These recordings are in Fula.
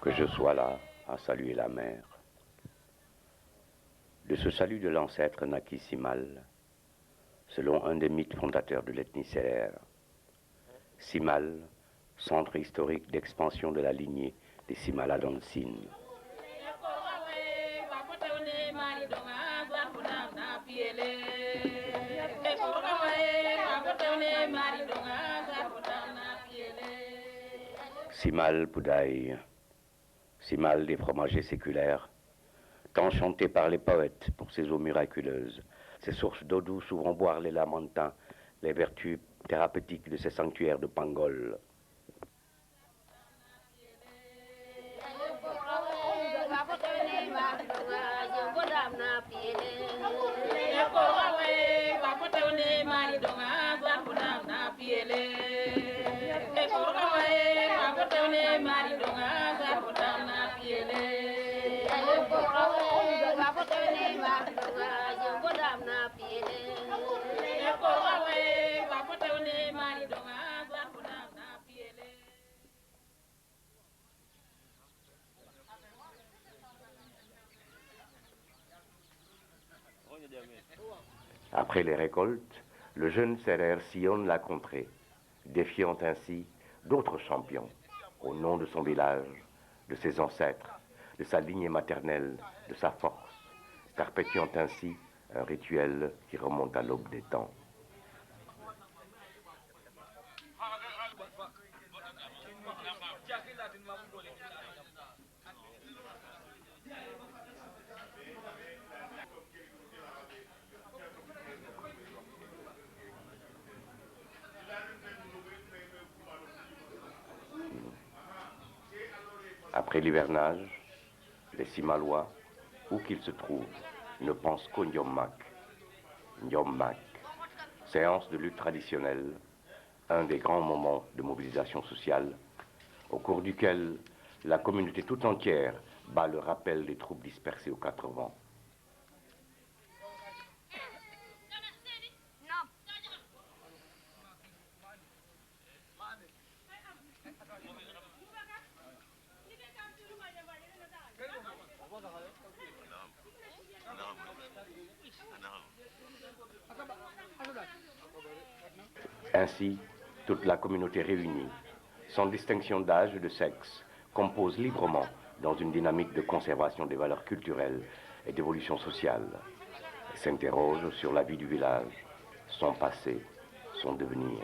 Que je sois là à saluer la mer. De ce salut de l'ancêtre naquit Simal, selon un des mythes fondateurs de l'ethnie Serer. Simal, centre historique d'expansion de la lignée des Simala dans le Sine. Simal Poudaï, Simal des fromagers séculaires, tant chanté par les poètes pour ses eaux miraculeuses, ses sources d'eau douce où vont boire les lamentins, les vertus thérapeutiques de ces sanctuaires de Pangol. Après les récoltes, le jeune Serer sillonne la contrée, défiant ainsi d'autres champions, au nom de son village, de ses ancêtres, de sa lignée maternelle, de sa force, perpétuant ainsi un rituel qui remonte à l'aube des temps. Après l'hivernage, les Simalois, où qu'ils se trouvent, ne pensent qu'au Nyommak. Nyommak, séance de lutte traditionnelle, un des grands moments de mobilisation sociale, au cours duquel la communauté tout entière bat le rappel des troupes dispersées aux quatre vents. Ainsi, toute la communauté réunie, sans distinction d'âge et de sexe, compose librement dans une dynamique de conservation des valeurs culturelles et d'évolution sociale, et s'interroge sur la vie du village, son passé, son devenir.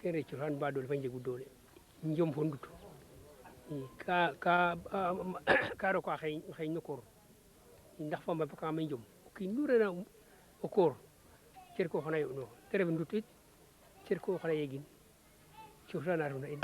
kere cosan baɗol fa jegu doole jom honduto karo ko xey nokor ndax famba ka ma jom ki nurena o koor cer ko xana yoɗno te ref ndutit cer ko xana yegin cosana runa in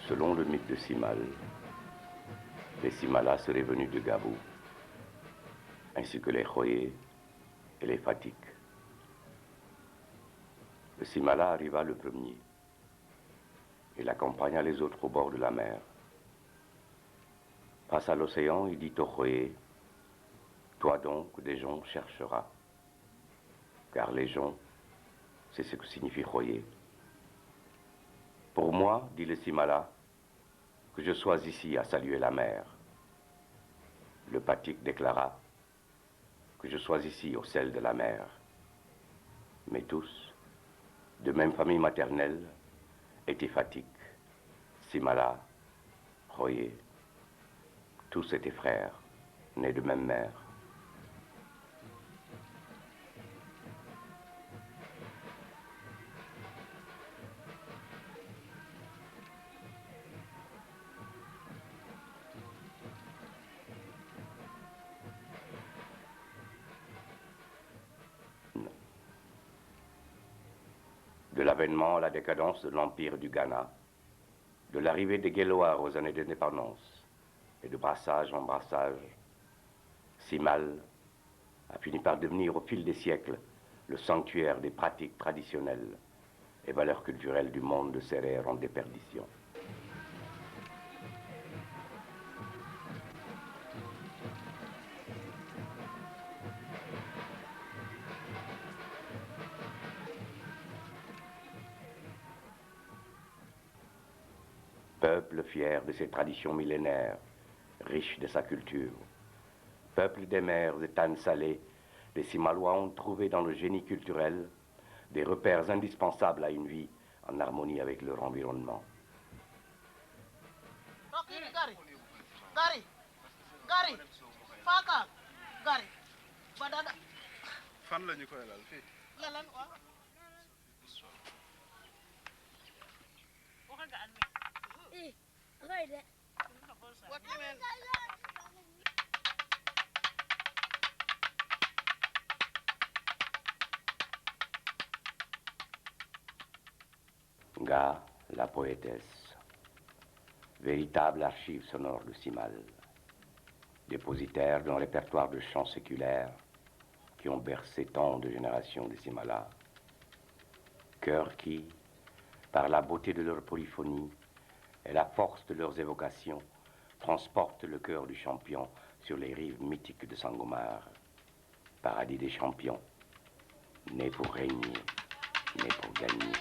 Selon le mythe de Simal, les Simala seraient venus de Gabou, ainsi que les Khoyé et les Fatik. Le Simala arriva le premier. Il accompagna les autres au bord de la mer. Face à l'océan, il dit au Khoyé, « Toi donc, des gens chercheras. » Car les gens, c'est ce que signifie Khoyé. Pour moi, dit le Simala, que je sois ici à saluer la mer. Le Patik déclara que je sois ici au sel de la mer. Mais tous, de même famille maternelle, étaient Fatik, Simala, Khoyé. Tous étaient frères, nés de même mère. l'avènement, la décadence de l'empire du Ghana, de l'arrivée des Guéloirs aux années d'indépendance et de brassage en brassage, Simal a fini par devenir au fil des siècles le sanctuaire des pratiques traditionnelles et valeurs culturelles du monde de Sérère en déperdition. Peuple fier de ses traditions millénaires, riche de sa culture, peuple des mers et tannes salées, les Simalois ont trouvé dans le génie culturel des repères indispensables à une vie en harmonie avec leur environnement. Nga, la poétesse, véritable archive sonore de Simal, dépositaire d'un répertoire de chants séculaires qui ont bercé tant de générations de Simalas, cœurs qui, par la beauté de leur polyphonie et la force de leurs évocations, transportent le cœur du champion sur les rives mythiques de Sangomar, paradis des champions, né pour régner, né pour gagner.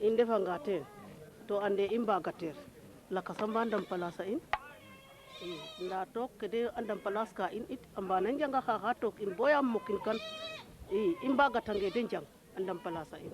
In defanga teen to ande i mbaga teer lakasa mba ndam place a in nda took kede a ndam place ka in it a mbana njanga xaxa took in boya mokin kan i mbaga-tange de njang a ndam place a in.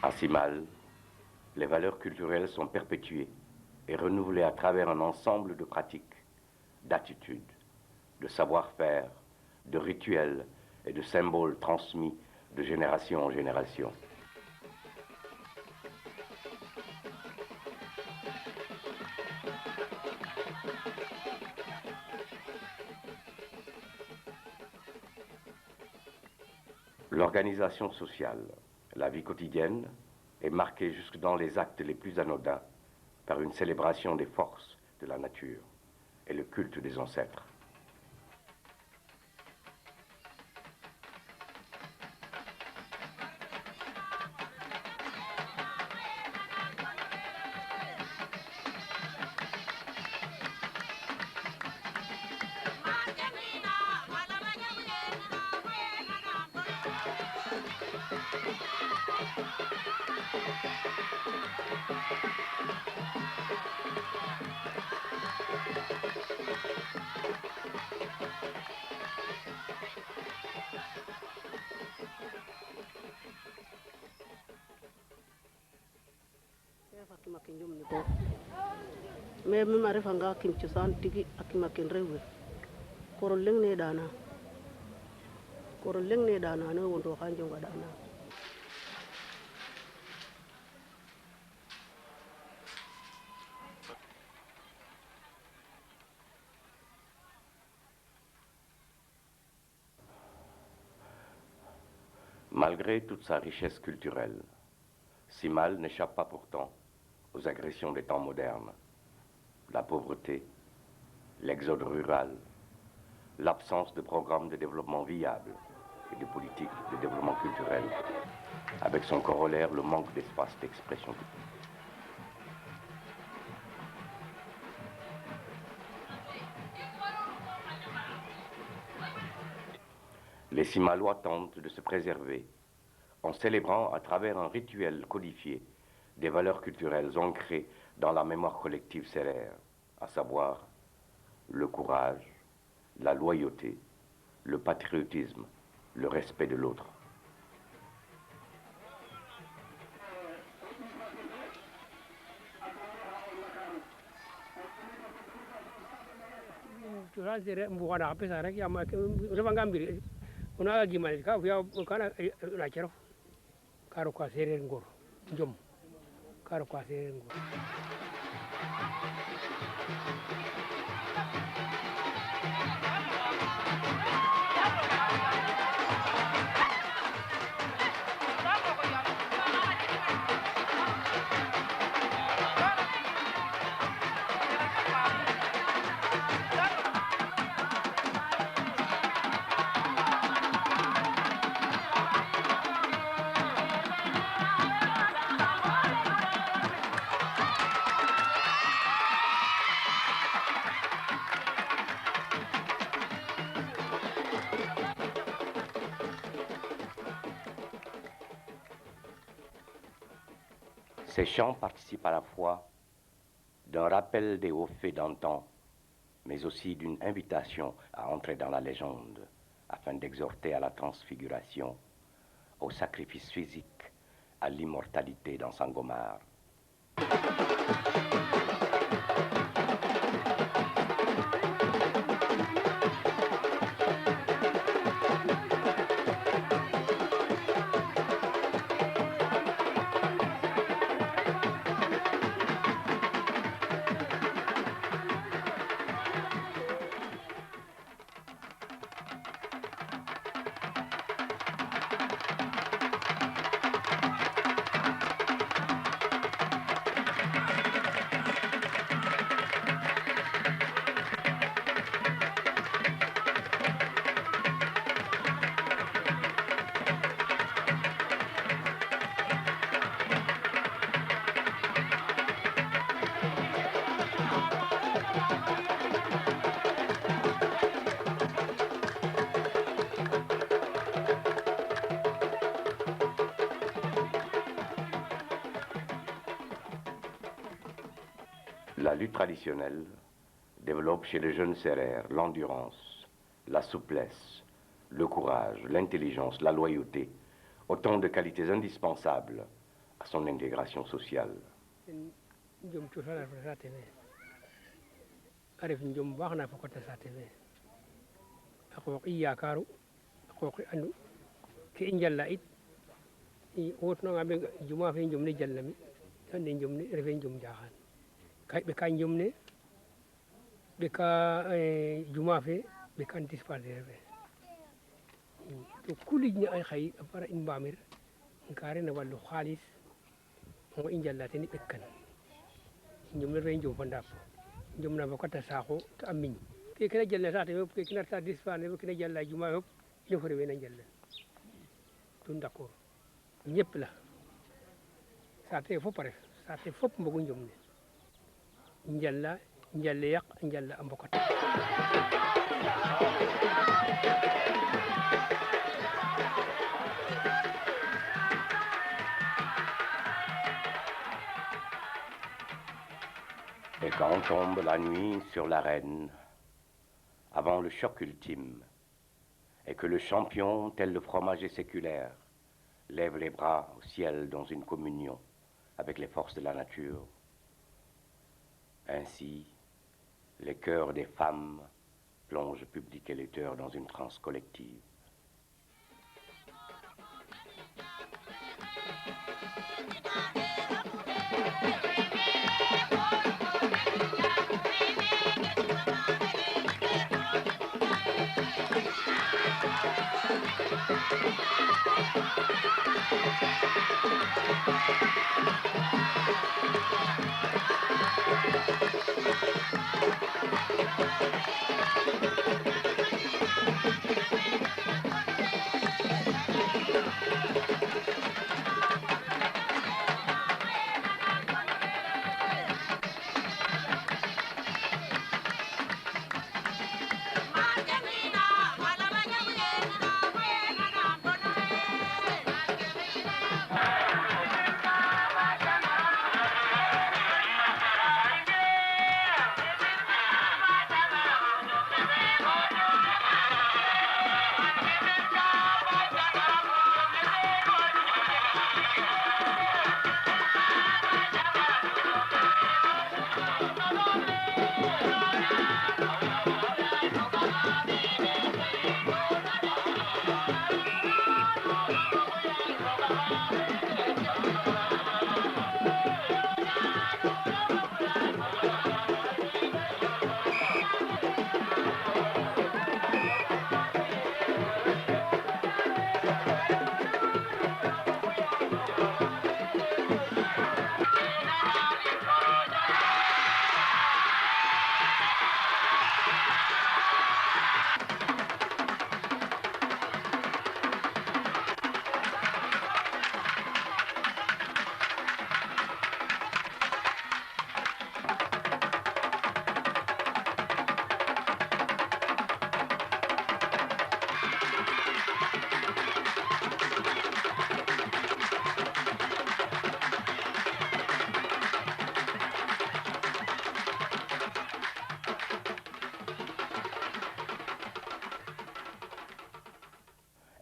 À Simal, les valeurs culturelles sont perpétuées et renouvelées à travers un ensemble de pratiques, d'attitudes, de savoir-faire, de rituels et de symboles transmis de génération en génération. L'organisation sociale, la vie quotidienne, est marquée jusque dans les actes les plus anodins par une célébration des forces de la nature et le culte des ancêtres. ke njum ni bo mais mi ma refa nga kim cosaan tigi akima ken rew we koro leng ne dana ne wondo xa njonga dana Malgré toute sa richesse culturelle, Simal n'échappe pas pourtant aux agressions des temps modernes. La pauvreté, l'exode rural, l'absence de programmes de développement viables et de politiques de développement culturel, avec son corollaire le manque d'espace d'expression. Les Simalois tentent de se préserver en célébrant à travers un rituel codifié des valeurs culturelles ancrées dans la mémoire collective sérère, à savoir le courage, la loyauté, le patriotisme, le respect de l'autre. Una gimana ka fiya kana na kero karo kwa serer ngor njom karo kwa serer ngor Ces chants participent à la fois d'un rappel des hauts faits d'antan, mais aussi d'une invitation à entrer dans la légende, afin d'exhorter à la transfiguration, au sacrifice physique, à l'immortalité dans Sangomar. La lutte traditionnelle développe chez les jeunes sérères l'endurance, la souplesse, le courage, l'intelligence, la loyauté, autant de qualités indispensables à son intégration sociale. kay ɓe ka jomne ɓe ka juma fe ɓe kan dispensaire fe to kulij ay xay a para in mbamir ka rena wallu xaalis ngo i njala ten i ɓekkan jomne refe jom fa ndap jom na fokata saaxo to a miñ ke kena jalna saate fop ke kena reta dispensaire fop kena jala juma fop ino fo rewe na njala tout d'accord ñëpp la saate fop a ref saate fop mbogu njomne njalla njalle yaq njalla a mbokata Et quand tombe la nuit sur l'arène, avant le choc ultime, et que le champion, tel le fromager séculaire, lève les bras au ciel dans une communion avec les forces de la nature, Ainsi, les cœurs des femmes plongent public et lecteur dans une transe collective.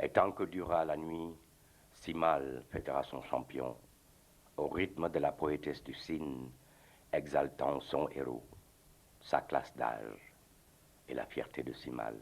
Et tant que durera la nuit, Simal fêtera son champion, au rythme de la poétesse du cygne, exaltant son héros, sa classe d'âge et la fierté de Simal.